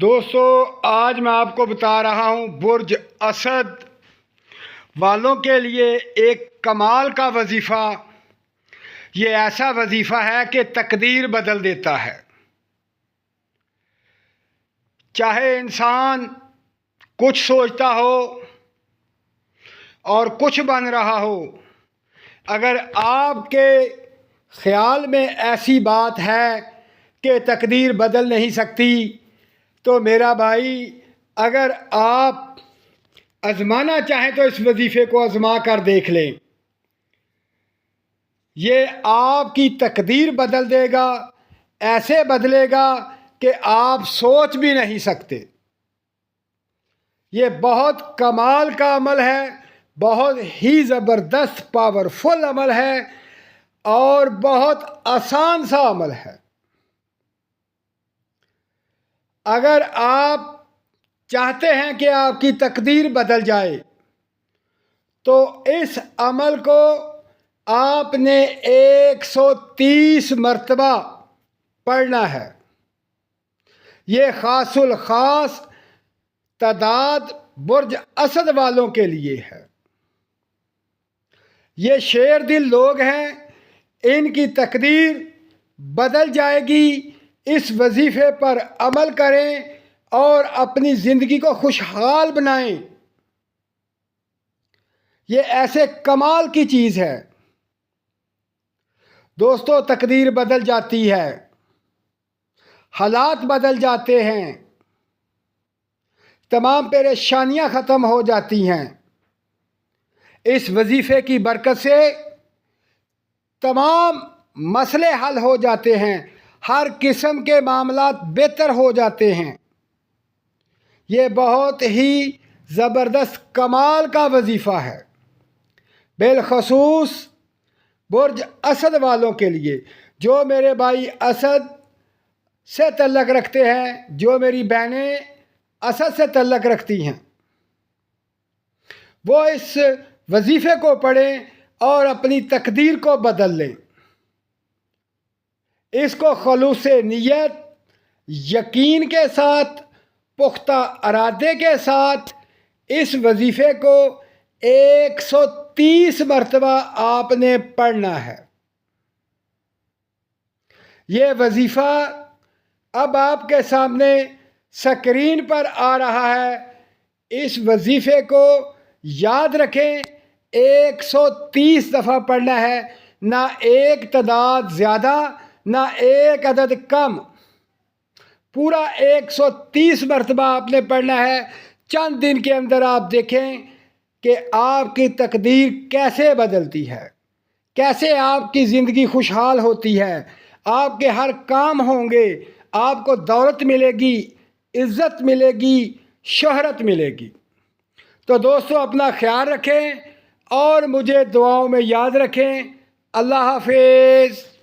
دوستو، آج میں آپ کو بتا رہا ہوں برج اسد والوں کے لیے ایک کمال کا وظیفہ۔ یہ ایسا وظیفہ ہے کہ تقدیر بدل دیتا ہے۔ چاہے انسان کچھ سوچتا ہو اور کچھ بن رہا ہو، اگر آپ کے خیال میں ایسی بات ہے کہ تقدیر بدل نہیں سکتی، تو میرا بھائی، اگر آپ آزمانا چاہیں تو اس وظیفے کو آزما کر دیکھ لیں۔ یہ آپ کی تقدیر بدل دے گا، ایسے بدلے گا کہ آپ سوچ بھی نہیں سکتے۔ یہ بہت کمال کا عمل ہے، بہت ہی زبردست پاورفل عمل ہے اور بہت آسان سا عمل ہے۔ اگر آپ چاہتے ہیں کہ آپ کی تقدیر بدل جائے تو اس عمل کو آپ نے 130 مرتبہ پڑھنا ہے۔ یہ خاص الخاص تعداد برج اسد والوں کے لیے ہے۔ یہ شیر دل لوگ ہیں، ان کی تقدیر بدل جائے گی۔ اس وظیفے پر عمل کریں اور اپنی زندگی کو خوشحال بنائیں۔ یہ ایسے کمال کی چیز ہے۔ دوستو، تقدیر بدل جاتی ہے، حالات بدل جاتے ہیں، تمام پریشانیاں ختم ہو جاتی ہیں۔ اس وظیفے کی برکت سے تمام مسئلے حل ہو جاتے ہیں، ہر قسم کے معاملات بہتر ہو جاتے ہیں۔ یہ بہت ہی زبردست کمال کا وظیفہ ہے، بالخصوص برج اسد والوں کے لیے۔ جو میرے بھائی اسد سے تعلق رکھتے ہیں، جو میری بہنیں اسد سے تعلق رکھتی ہیں، وہ اس وظیفے کو پڑھیں اور اپنی تقدیر کو بدل لیں۔ اس کو خلوص نیت، یقین کے ساتھ، پختہ ارادے کے ساتھ اس وظیفے کو 130 مرتبہ آپ نے پڑھنا ہے۔ یہ وظیفہ اب آپ کے سامنے سکرین پر آ رہا ہے۔ اس وظیفے کو یاد رکھیں، 130 دفعہ پڑھنا ہے، نہ ایک تعداد زیادہ نہ ایک عدد کم، پورا 130 مرتبہ آپ نے پڑھنا ہے۔ چند دن کے اندر آپ دیکھیں کہ آپ کی تقدیر کیسے بدلتی ہے، کیسے آپ کی زندگی خوشحال ہوتی ہے، آپ کے ہر کام ہوں گے، آپ کو دولت ملے گی، عزت ملے گی، شہرت ملے گی۔ تو دوستو، اپنا خیال رکھیں اور مجھے دعاؤں میں یاد رکھیں۔ اللہ حافظ۔